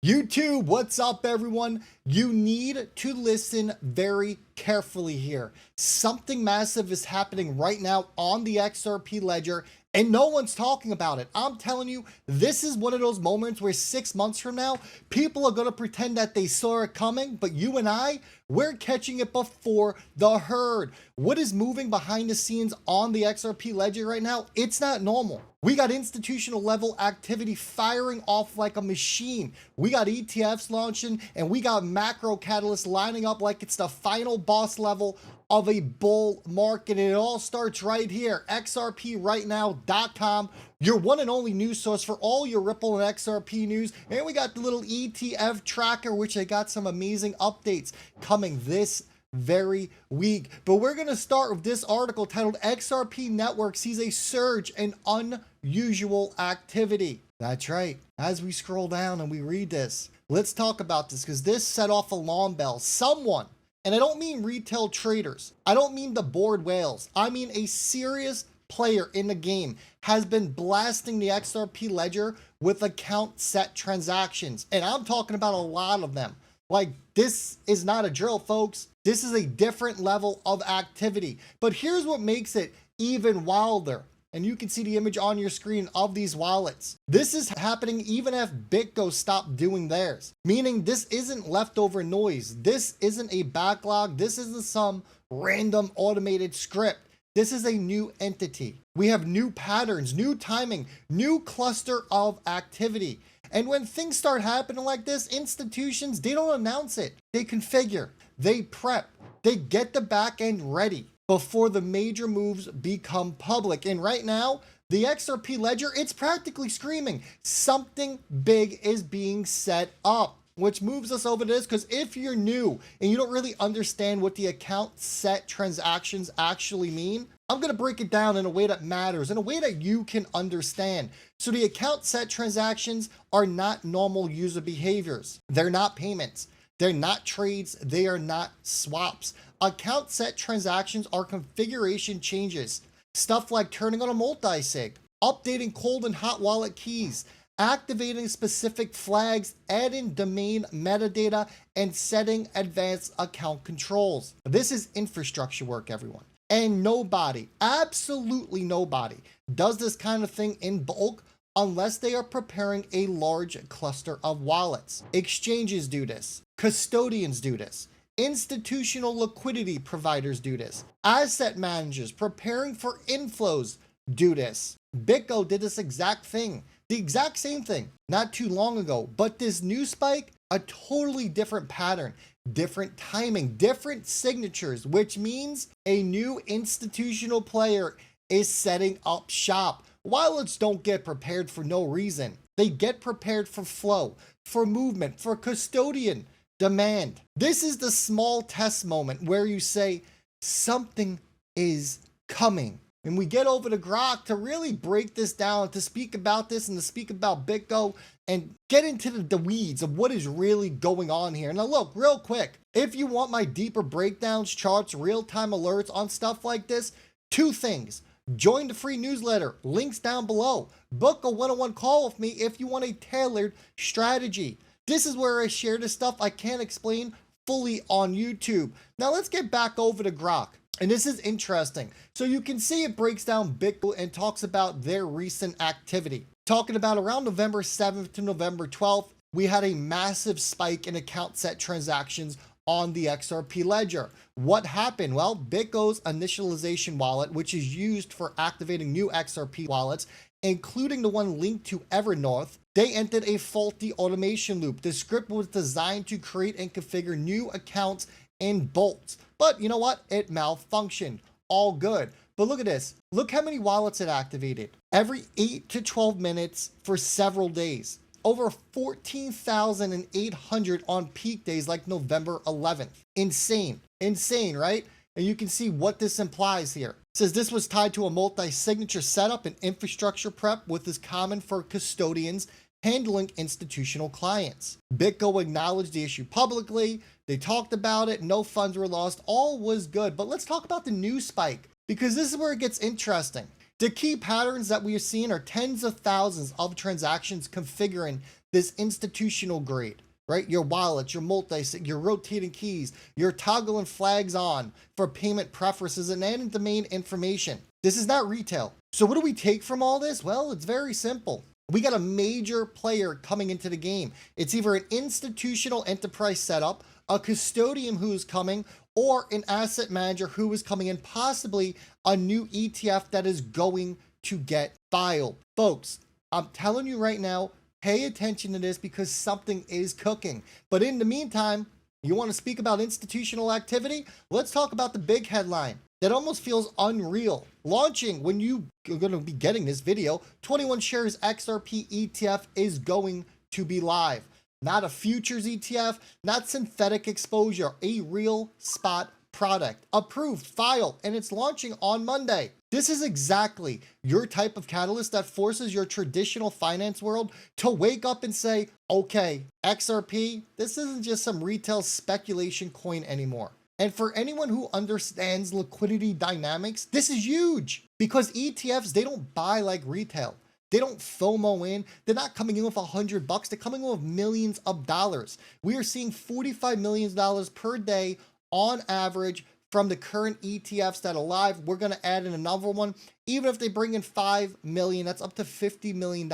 YouTube, what's up, everyone? You need to listen very carefully here. Something massive is happening right now on the XRP ledger, and no one's talking about it. I'm telling you, this is one of those moments where 6 months from now, people are going to pretend that they saw it coming, but you and we're catching it before the herd. What is moving behind the scenes on the XRP ledger right now? It's not normal. We got institutional level activity firing off like a machine. We got ETFs launching, and we got macro catalysts lining up like it's the final boss level of a bull market. And it all starts right here, xrprightnow.com, your one and only news source for all your Ripple and XRP news. And we got the little ETF tracker, which I got some amazing updates coming this very week. But we're going to start with this article titled XRP Network Sees a Surge in Unusual Activity. That's right. As we scroll down and we read this, let's talk about this because this set off alarm bells. Someone, and I don't mean retail traders, I don't mean the bored whales, I mean a serious player in the game, has been blasting the XRP ledger with account set transactions. And I'm talking about a lot of them. Like, this is not a drill, folks. This is a different level of activity. But here's what makes it even wilder. And you can see the image on your screen of these wallets. This is happening even if BitGo stopped doing theirs. Meaning this isn't leftover noise. This isn't a backlog. This isn't some random automated script. This is a new entity. We have new patterns, new timing, new cluster of activity. And when things start happening like this, institutions, they don't announce it. They configure, they prep, they get the back end ready before the major moves become public. And right now, the XRP ledger, it's practically screaming. Something big is being set up, which moves us over to this, because if you're new and you don't really understand what the account set transactions actually mean, I'm going to break it down in a way that matters, in a way that you can understand. So the account set transactions are not normal user behaviors. They're not payments. They're not trades. They are not swaps. Account set transactions are configuration changes. Stuff like turning on a multi-sig, updating cold and hot wallet keys, activating specific flags, adding domain metadata, and setting advanced account controls. This is infrastructure work, everyone. And nobody, absolutely nobody, does this kind of thing in bulk unless they are preparing a large cluster of wallets. Exchanges do this. Custodians do this. Institutional liquidity providers do this. Asset managers preparing for inflows do this. BitGo did this exact thing. The exact same thing not too long ago. But this new spike, a totally different pattern. Different timing, different signatures, which means a new institutional player is setting up shop. Wallets don't get prepared for no reason. They get prepared for flow, for movement, for custodian demand. This is the small test moment where you say something is coming. And we get over to Grok to really break this down, to speak about this and to speak about BitGo and get into the weeds of what is really going on here. Now look, real quick, if you want my deeper breakdowns, charts, real-time alerts on stuff like this, 2 things. Join the free newsletter, links down below. Book a one-on-one call with me if you want a tailored strategy. This is where I share this stuff I can't explain fully on YouTube. Now let's get back over to Grok. And this is interesting. So you can see it breaks down BitGo and talks about their recent activity. Talking about around November 7th to November 12th, we had a massive spike in account set transactions on the XRP ledger. What happened? Well, BitGo's initialization wallet, which is used for activating new XRP wallets, including the one linked to Evernorth, they entered a faulty automation loop. The script was designed to create and configure new accounts in bolts. But you know what? It malfunctioned. All good. But look at this. Look how many wallets it activated. Every 8 to 12 minutes for several days. Over 14,800 on peak days like November 11th. Insane. Insane, right? And you can see what this implies here. It says this was tied to a multi-signature setup and infrastructure prep, which is common for custodians handling institutional clients. BitGo acknowledged the issue publicly. They talked about it. No funds were lost. All was good. But let's talk about the new spike, because this is where it gets interesting. The key patterns that we are seeing are tens of thousands of transactions configuring this institutional grade, right? Your wallets, your multi-sig, your rotating keys, your toggling flags on for payment preferences and end domain information. This is not retail. So what do we take from all this? Well, it's very simple. We got a major player coming into the game. It's either an institutional enterprise setup, a custodian who is coming, or an asset manager who is coming in, possibly a new ETF that is going to get filed. Folks, I'm telling you right now, pay attention to this because something is cooking. But in the meantime, you want to speak about institutional activity? Let's talk about the big headline that almost feels unreal. Launching when you are going to be getting this video, 21 shares XRP ETF is going to be live. Not a futures ETF, not synthetic exposure, a real spot product. Approved, filed, and it's launching on Monday. This is exactly your type of catalyst that forces your traditional finance world to wake up and say, okay, XRP, this isn't just some retail speculation coin anymore. And for anyone who understands liquidity dynamics, this is huge because ETFs, they don't buy like retail. They don't FOMO in. They're not coming in with $100. They're coming in with millions of dollars. We are seeing $45 million per day on average from the current ETFs that are live. We're going to add in another one. Even if they bring in 5 million, that's up to $50 million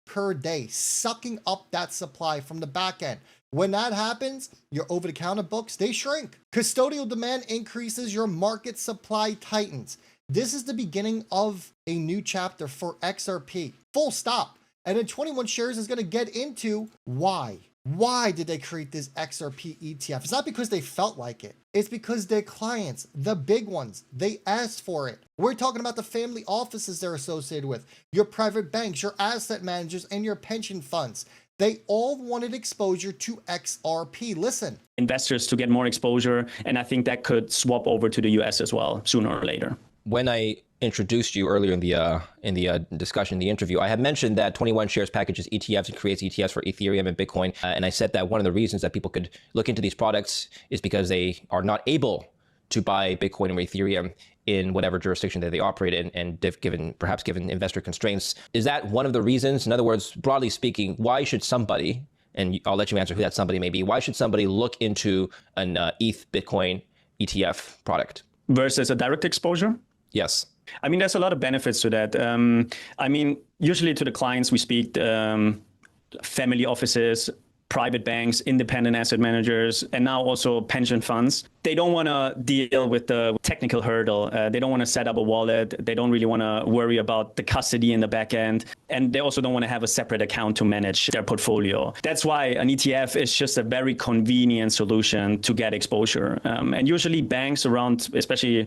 per day, sucking up that supply from the back end. When that happens, your over-the-counter books, they shrink. Custodial demand increases, your market supply tightens. This is the beginning of a new chapter for XRP. Full stop. And then 21 shares is going to get into why. Why did they create this XRP ETF? It's not because they felt like it. It's because their clients, the big ones, they asked for it. We're talking about the family offices they're associated with, your private banks, your asset managers, and your pension funds. They all wanted exposure to XRP. Listen. Investors to get more exposure, and I think that could swap over to the US as well, sooner or later. When I introduced you earlier in the discussion, the interview, I had mentioned that 21 shares packages ETFs and creates ETFs for Ethereum and Bitcoin. And I said that one of the reasons that people could look into these products is because they are not able to buy Bitcoin or Ethereum in whatever jurisdiction that they operate in, and perhaps given investor constraints. Is that one of the reasons? In other words, broadly speaking, why should somebody, and I'll let you answer who that somebody may be, why should somebody look into an ETH Bitcoin ETF product? Versus a direct exposure? Yes. I mean, there's a lot of benefits to that. I mean, usually to the clients we speak, family offices, private banks, independent asset managers, and now also pension funds. They don't want to deal with the technical hurdle. They don't want to set up a wallet. They don't really want to worry about the custody in the back end. And they also don't want to have a separate account to manage their portfolio. That's why an ETF is just a very convenient solution to get exposure. And usually banks around, especially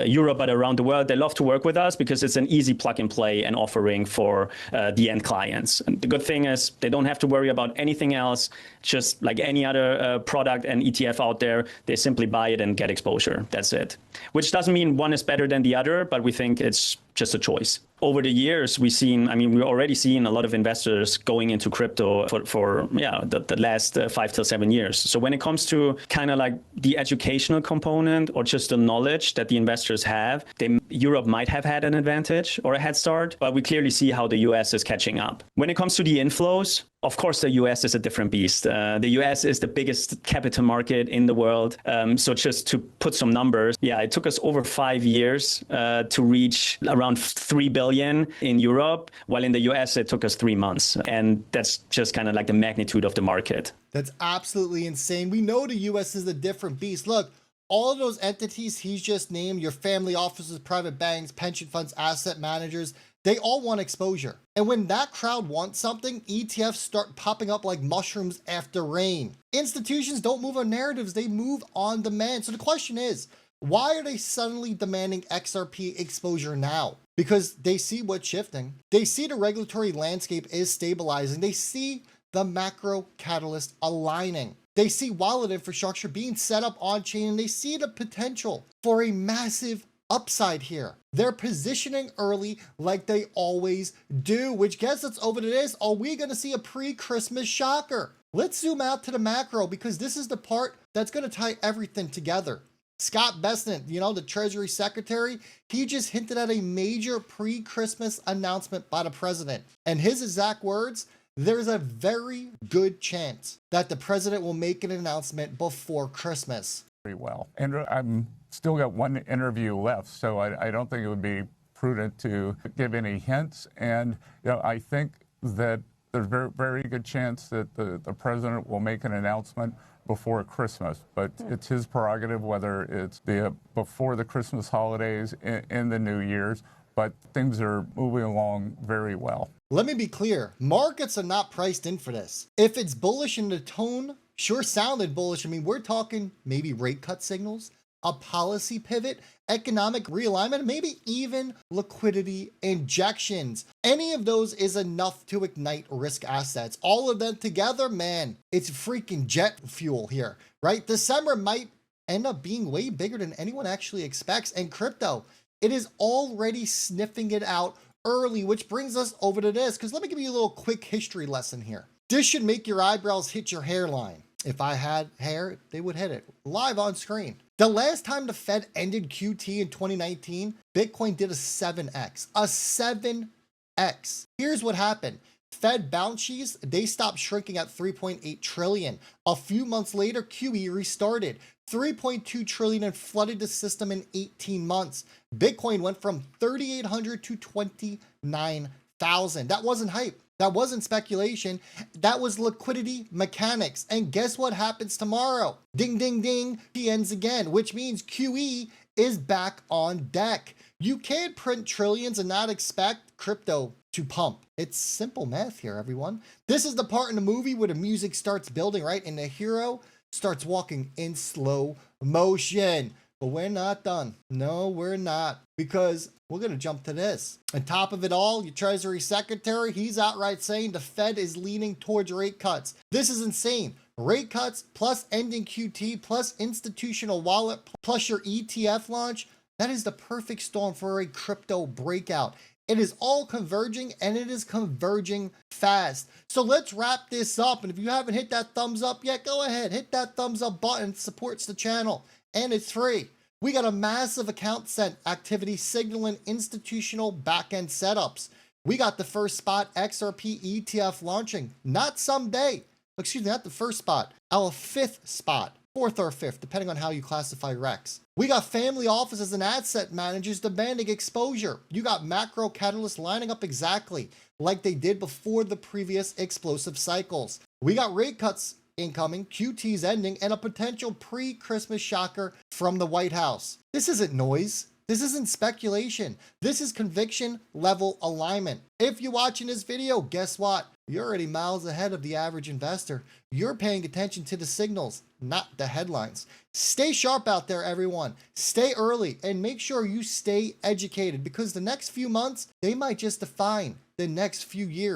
Europe, but around the world, they love to work with us because it's an easy plug and play and offering for the end clients. And the good thing is they don't have to worry about anything else, just like any other product and ETF out there. They simply buy it and get exposure. That's it. Which doesn't mean one is better than the other, but we think it's just a choice. Over the years, we're already seeing a lot of investors going into crypto for the last 5 to 7 years. So when it comes to kind of like the educational component or just the knowledge that the investors have, Europe might have had an advantage or a head start, but we clearly see how the US is catching up. When it comes to the inflows, of course, the US is a different beast. The US is the biggest capital market in the world. So just to put some numbers, it took us over 5 years to reach around 3 billion in Europe, while in the US, it took us 3 months. And that's just kind of like the magnitude of the market. That's absolutely insane. We know the US is a different beast. Look, all of those entities he's just named, your family offices, private banks, pension funds, asset managers, they all want exposure. And when that crowd wants something, ETFs start popping up like mushrooms after rain. Institutions don't move on narratives, they move on demand. So the question is, why are they suddenly demanding XRP exposure now? Because they see what's shifting. They see the regulatory landscape is stabilizing. They see the macro catalyst aligning. They see wallet infrastructure being set up on chain, and they see the potential for a massive upside here. They're positioning early like they always do, which gets us over to this. Are we going to see a pre-Christmas shocker? Let's zoom out to the macro because this is the part that's going to tie everything together. Scott Bessent, the Treasury Secretary, he just hinted at a major pre-Christmas announcement by the president. And his exact words, there's a very good chance that the president will make an announcement before Christmas. Very well. And I'm still got one interview left, so I don't think it would be prudent to give any hints. And I think that there's a very good chance that the president will make an announcement before Christmas, but it's his prerogative whether it's before the Christmas holidays in the New Year's, but things are moving along very well. Let me be clear, markets are not priced in for this. If it's bullish and the tone sure sounded bullish, I mean, we're talking maybe rate cut signals, a policy pivot, economic realignment, maybe even liquidity injections. Any of those is enough to ignite risk assets. All of them together, man, it's freaking jet fuel here, right? December might end up being way bigger than anyone actually expects. And crypto, it is already sniffing it out early, which brings us over to this, because let me give you a little quick history lesson here. This should make your eyebrows hit your hairline. If I had hair, they would hit it live on screen. The last time the Fed ended QT in 2019, Bitcoin did a 7x, a 7x. Here's what happened. Fed balance sheets, they stopped shrinking at 3.8 trillion. A few months later, QE restarted. 3.2 trillion and flooded the system in 18 months. Bitcoin went from 3,800 to 29,000. That wasn't hype. That wasn't speculation. That was liquidity mechanics. And guess what happens tomorrow? Ding, ding, ding. He ends again, which means QE is back on deck. You can't print trillions and not expect crypto to pump. It's simple math here, everyone. This is the part in the movie where the music starts building, right? And the hero starts walking in slow motion. But we're not done. No, we're not. Because we're going to jump to this. On top of it all, your Treasury Secretary, he's outright saying the Fed is leaning towards rate cuts. This is insane. Rate cuts plus ending QT plus institutional wallet plus your ETF launch. That is the perfect storm for a crypto breakout. It is all converging and it is converging fast. So let's wrap this up. And if you haven't hit that thumbs up yet, go ahead, hit that thumbs up button. It supports the channel and it's free. We got a massive account sent activity signaling institutional backend setups. We got the first spot XRP ETF launching, not someday, excuse me, not the first spot, our fifth spot, fourth or fifth, depending on how you classify REX. We got family offices and asset managers demanding exposure. You got macro catalysts lining up exactly like they did before the previous explosive cycles. We got rate cuts incoming, QT's ending, and a potential pre-Christmas shocker from the White House. This isn't noise. This isn't speculation. This is conviction level alignment. If you're watching this video, guess what? You're already miles ahead of the average investor. You're paying attention to the signals, not the headlines. Stay sharp out there, everyone. Stay early and make sure you stay educated because the next few months, they might just define the next few years.